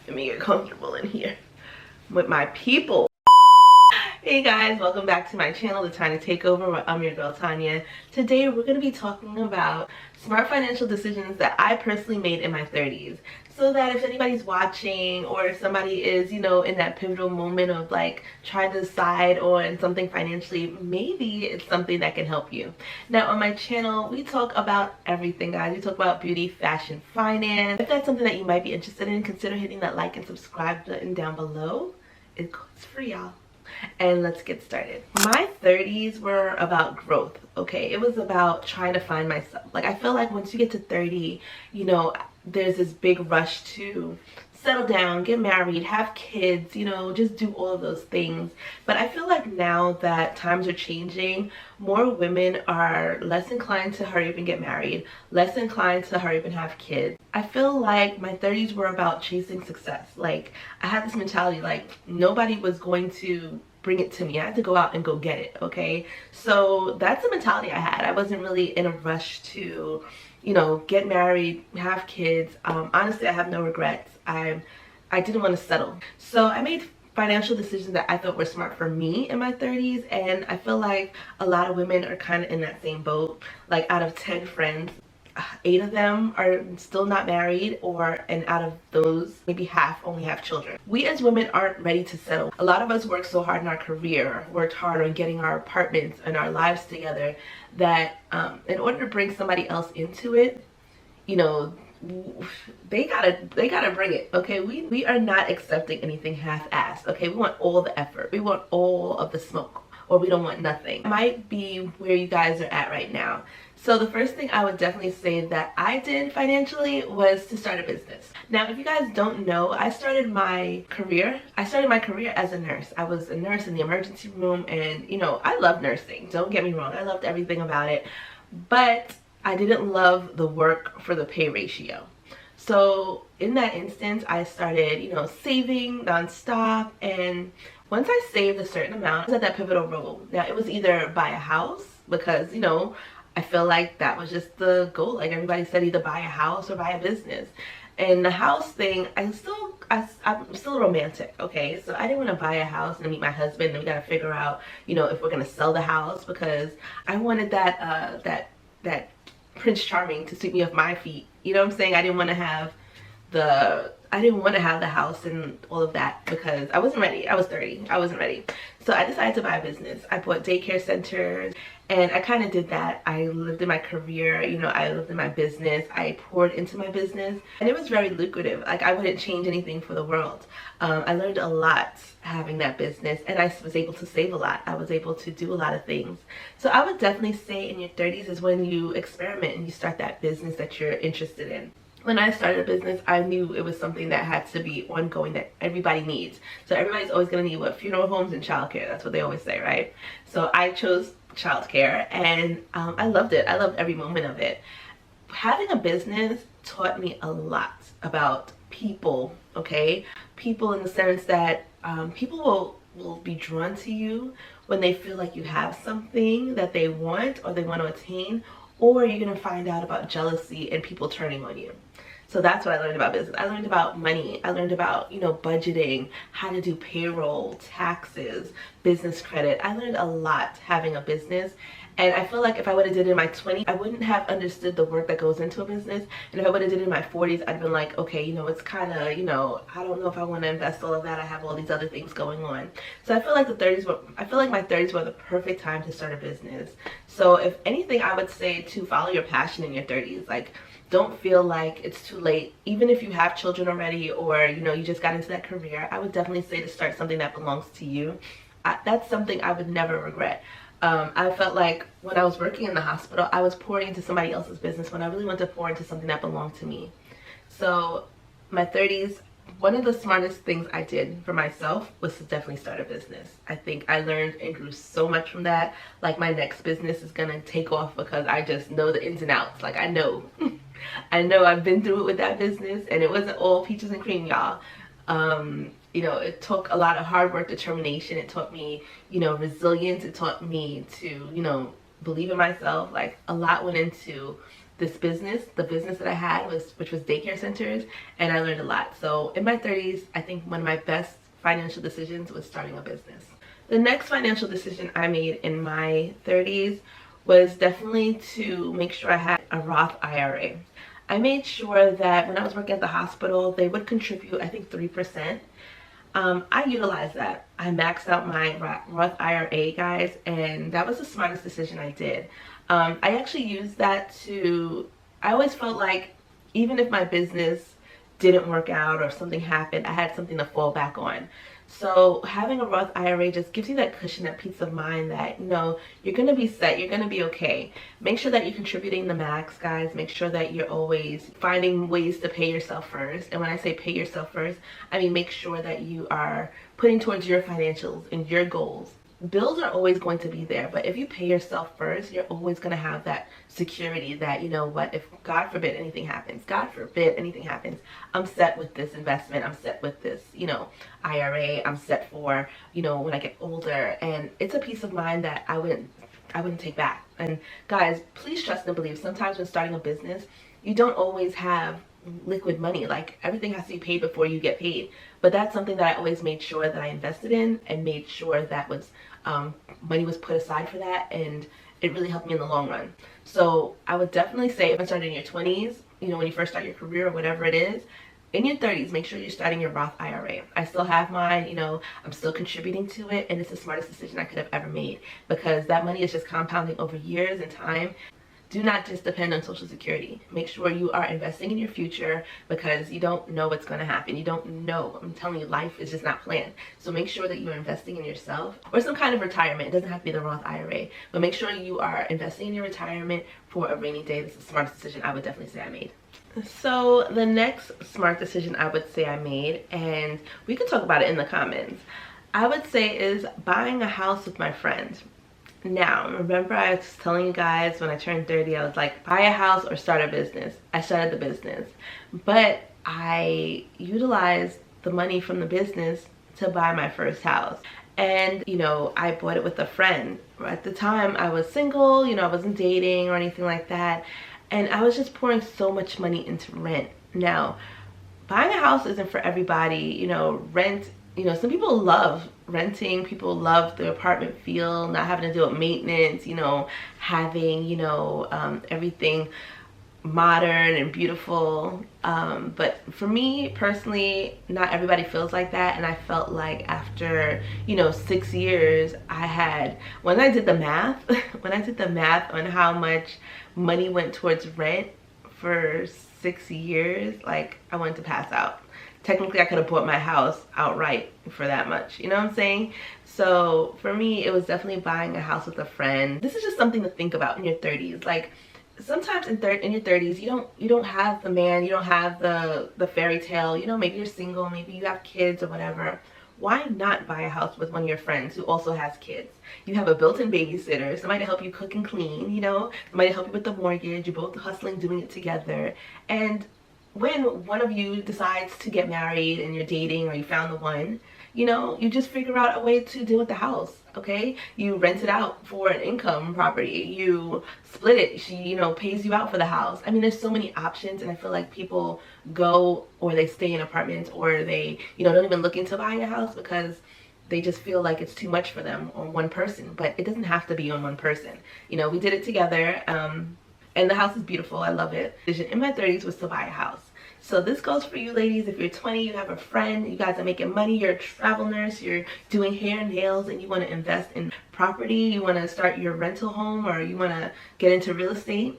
Let me get comfortable in here with my people. Hey guys, welcome back to my channel, the Tanya Takeover, where I'm your girl Tanya. Today we're going to be talking about smart financial decisions that I personally made in my 30s. So that if anybody's watching or if somebody is, in that pivotal moment of like trying to decide on something financially, maybe it's something that can help you. Now on my channel, we talk about everything, guys. We talk about beauty, fashion, finance. If that's something that you might be interested in, consider hitting that like and subscribe button down below. It's free, y'all. And let's get started. My 30s were about growth, okay? It was about trying to find myself. Like, I feel like once you get to 30, there's this big rush to settle down, get married, have kids, just do all of those things. But I feel like now that times are changing, more women are less inclined to hurry up and get married, less inclined to hurry up and have kids. I feel like my 30s were about chasing success. Like, I had this mentality, like, nobody was going to bring it to me. I had to go out and go get it, okay? So that's the mentality I had. I wasn't really in a rush to, get married, have kids. Honestly, I have no regrets. I didn't want to settle. So I made financial decisions that I thought were smart for me in my 30s, and I feel like a lot of women are kind of in that same boat. Like, out of 10 friends, 8 of them are still not married, and out of those, maybe half only have children. We as women aren't ready to settle. A lot of us worked so hard in our career, worked hard on getting our apartments and our lives together, that in order to bring somebody else into it, they gotta bring it, okay? We are not accepting anything half-assed, okay? We want all the effort, we want all of the smoke, or we don't want nothing. It might be where you guys are at right now. So the first thing I would definitely say that I did financially was to start a business. Now, if you guys don't know, I started my career as a nurse. I was a nurse in the emergency room, and I love nursing. Don't get me wrong, I loved everything about it. But I didn't love the work for the pay ratio. So in that instance, I started, saving nonstop, and once I saved a certain amount, I was at that pivotal role. Now, it was either buy a house, because, I feel like that was just the goal. Like, everybody said either buy a house or buy a business. And the house thing, I'm still romantic, okay? So I didn't want to buy a house and meet my husband, and we got to figure out, if we're going to sell the house, because I wanted that Prince Charming to sweep me off my feet. You know what I'm saying? I didn't want to have the house and all of that, because I wasn't ready. I was 30. I wasn't ready. So I decided to buy a business. I bought daycare centers, and I kind of did that. I lived in my career, I lived in my business. I poured into my business, and it was very lucrative. Like, I wouldn't change anything for the world. I learned a lot having that business, and I was able to save a lot. I was able to do a lot of things. So I would definitely say in your 30s is when you experiment and you start that business that you're interested in. When I started a business, I knew it was something that had to be ongoing, that everybody needs. So everybody's always going to need funeral homes and childcare. That's what they always say, right? So I chose childcare, and I loved it. I loved every moment of it. Having a business taught me a lot about people, okay? People, in the sense that people will be drawn to you when they feel like you have something that they want or they want to attain, or you're going to find out about jealousy and people turning on you. So that's what I learned about business. I learned about money. I learned about, budgeting, how to do payroll, taxes, business credit. I learned a lot having a business. And I feel like if I would have did it in my 20s, I wouldn't have understood the work that goes into a business. And if I would have did it in my 40s, I'd been like, okay, it's kind of, I don't know if I want to invest all of that. I have all these other things going on. So I feel like my 30s were the perfect time to start a business. So if anything, I would say to follow your passion in your 30s. Like, don't feel like it's too late. Even if you have children already, or, you just got into that career, I would definitely say to start something that belongs to you. That's something I would never regret. I felt like when I was working in the hospital, I was pouring into somebody else's business when I really wanted to pour into something that belonged to me. So my 30s, one of the smartest things I did for myself was to definitely start a business. I think I learned and grew so much from that. Like, my next business is gonna take off because I just know the ins and outs. Like, I know. I know, I've been through it with that business, and it wasn't all peaches and cream, y'all. It took a lot of hard work, determination. It taught me, resilience. It taught me to, believe in myself. Like, a lot went into this business, the business that I had, which was daycare centers, and I learned a lot. So in my 30s, I think one of my best financial decisions was starting a business. The next financial decision I made in my 30s was definitely to make sure I had a Roth IRA. I made sure that when I was working at the hospital, they would contribute, I think, 3%. I utilized that. I maxed out my Roth IRA, guys, and that was the smartest decision I did. I actually used that I always felt like even if my business didn't work out or something happened, I had something to fall back on. So having a Roth IRA just gives you that cushion, that peace of mind that, you know, you're going to be set, you're going to be okay. Make sure that you're contributing the max, guys. Make sure that you're always finding ways to pay yourself first. And when I say pay yourself first, I mean make sure that you are putting towards your financials and your goals. Bills are always going to be there, but if you pay yourself first, you're always going to have that security that, you know what, if God forbid anything happens, I'm set with this investment, I'm set with this, you know, IRA, I'm set for, you know, when I get older. And it's a peace of mind that I wouldn't take back. And guys, please trust and believe, sometimes when starting a business, you don't always have liquid money. Like, everything has to be paid before you get paid. But that's something that I always made sure that I invested in and made sure that was money was put aside for that, and it really helped me in the long run. So I would definitely say, if you started in your 20s, you know, when you first start your career or whatever it is, in your 30s, make sure you're starting your Roth IRA. I still have mine, you know, I'm still contributing to it, and it's the smartest decision I could have ever made, because that money is just compounding over years and time. Do not just depend on Social Security. Make sure you are investing in your future, because you don't know what's going to happen. You don't know. I'm telling you, life is just not planned. So make sure that you're investing in yourself or some kind of retirement. It doesn't have to be the Roth IRA, but make sure you are investing in your retirement for a rainy day. This is the smartest decision I would definitely say I made. So the next smart decision I would say I made, and we could talk about it in the comments, I would say is buying a house with my friends. Now, remember I was telling you guys when I turned 30, I was like, buy a house or start a business. I started the business, but I utilized the money from the business to buy my first house. And, you know, I bought it with a friend. At the time, I was single, you know, I wasn't dating or anything like that. And I was just pouring so much money into rent. Now, buying a house isn't for everybody. You know, rent, you know, some people love renting, people love the apartment feel, not having to deal with maintenance, you know, having, you know, everything modern and beautiful. But for me personally, not everybody feels like that. And I felt like after, you know, 6 years, when I did the math on how much money went towards rent for 6 years, like, I wanted to pass out. Technically, I could have bought my house outright for that much, you know what I'm saying? So for me, it was definitely buying a house with a friend. This is just something to think about in your 30s. Like, sometimes in your 30s, you don't have the man, you don't have the fairy tale, you know, maybe you're single, maybe you have kids or whatever. Why not buy a house with one of your friends who also has kids? You have a built-in babysitter, somebody to help you cook and clean, you know, somebody to help you with the mortgage, you're both hustling, doing it together. And when one of you decides to get married and you're dating or you found the one, you know, you just figure out a way to deal with the house, okay? You rent it out for an income property. You split it. She, you know, pays you out for the house. I mean, there's so many options, and I feel like people go or they stay in apartments or they, you know, don't even look into buying a house because they just feel like it's too much for them on one person. But it doesn't have to be on one person. You know, we did it together, and the house is beautiful. I love it. In my 30s was to buy a house. So this goes for you ladies. If you're 20, you have a friend, you guys are making money, you're a travel nurse, you're doing hair and nails, and you want to invest in property, you want to start your rental home, or you want to get into real estate,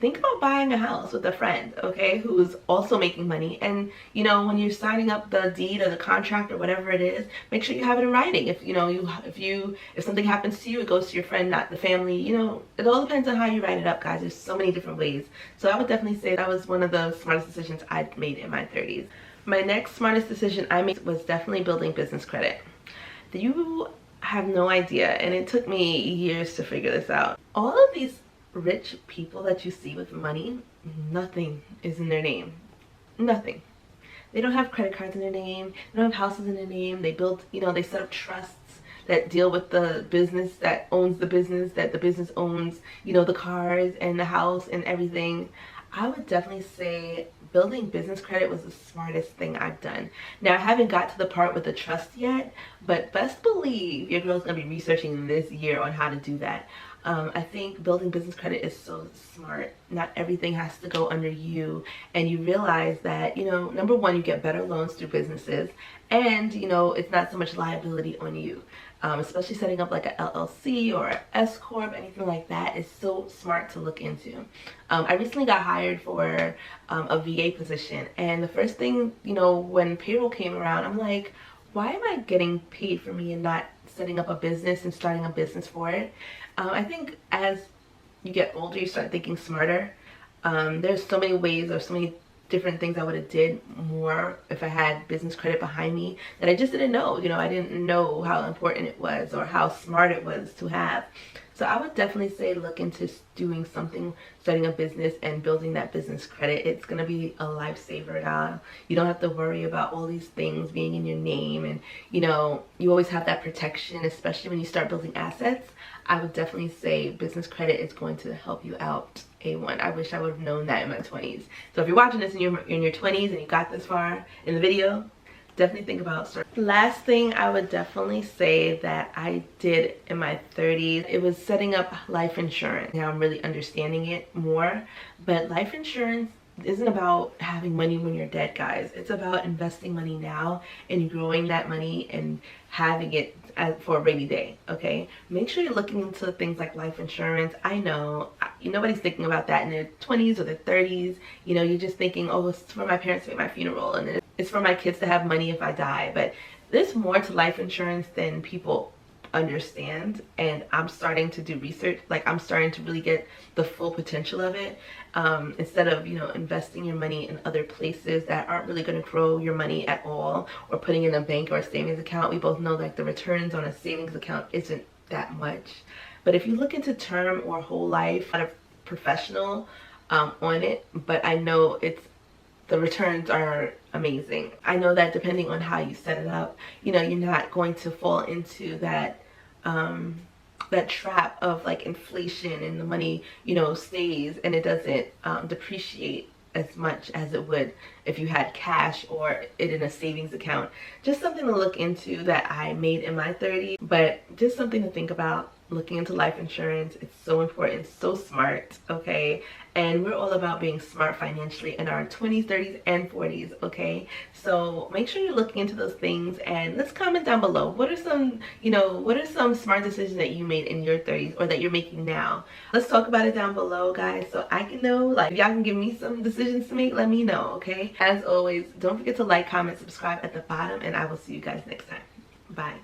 think about buying a house with a friend, okay, who's also making money. And, you know, when you're signing up the deed or the contract or whatever it is, make sure you have it in writing. If, you know, if something happens to you, it goes to your friend, not the family. You know, it all depends on how you write it up, guys. There's so many different ways. So I would definitely say that was one of the smartest decisions I'd made in my 30s. My next smartest decision I made was definitely building business credit. You have no idea, and it took me years to figure this out. All of these rich people that you see with money, nothing is in their name. Nothing. They don't have credit cards in their name. They don't have houses in their name. They build, you know, they set up trusts. that deal with the business that owns the business, that the business owns, you know, the cars and the house and everything, I would definitely say building business credit was the smartest thing I've done. Now, I haven't got to the part with the trust yet, but best believe your girl's gonna be researching this year on how to do that. I think building business credit is so smart. Not everything has to go under you, and you realize that, you know, number one, you get better loans through businesses, and you know, it's not so much liability on you. Especially setting up like a LLC or a S Corp, anything like that is so smart to look into. I recently got hired for a VA position, and the first thing, you know, when payroll came around, I'm like, why am I getting paid for me and not setting up a business and starting a business for it? I think as you get older, you start thinking smarter. There's so many ways or so many different things I would have did more if I had business credit behind me that I just didn't know. You know, I didn't know how important it was or how smart it was to have. So I would definitely say look into doing something, starting a business and building that business credit. It's going to be a lifesaver now. You don't have to worry about all these things being in your name, and you know, you always have that protection, especially when you start building assets. I would definitely say business credit is going to help you out. A1. I wish I would have known that in my 20s. So if you're watching this in your 20s and you got this far in the video, definitely think about starting. Last thing I would definitely say that I did in my 30s, it was setting up life insurance. Now I'm really understanding it more, but life insurance isn't about having money when you're dead, guys. It's about investing money now and growing that money and having it for a rainy day. Okay, make sure you're looking into things like life insurance. I know nobody's thinking about that in their 20s or their 30s. You know, you're just thinking, oh, it's for my parents to pay my funeral and it's for my kids to have money if I die. But there's more to life insurance than people understand, and I'm starting to do research. Like, I'm starting to really get the full potential of it, instead of, you know, investing your money in other places that aren't really going to grow your money at all, or putting in a bank or a savings account. We both know like the returns on a savings account isn't that much. But if you look into term or whole life, I'm not a professional on it, but I know the returns are amazing. I know that depending on how you set it up, you know, you're not going to fall into that that trap of like inflation and the money, you know, stays and it doesn't depreciate as much as it would if you had cash or it in a savings account. Just something to look into that I made in my 30s, but just something to think about. Looking into life insurance, it's so important, so smart, okay? And we're all about being smart financially in our 20s, 30s, and 40s, okay? So make sure you're looking into those things, and let's comment down below. What are some, you know, what are some smart decisions that you made in your 30s or that you're making now? Let's talk about it down below, guys, so I can know. Like, if y'all can give me some decisions to make, let me know, okay? As always, don't forget to like, comment, subscribe at the bottom, and I will see you guys next time. Bye.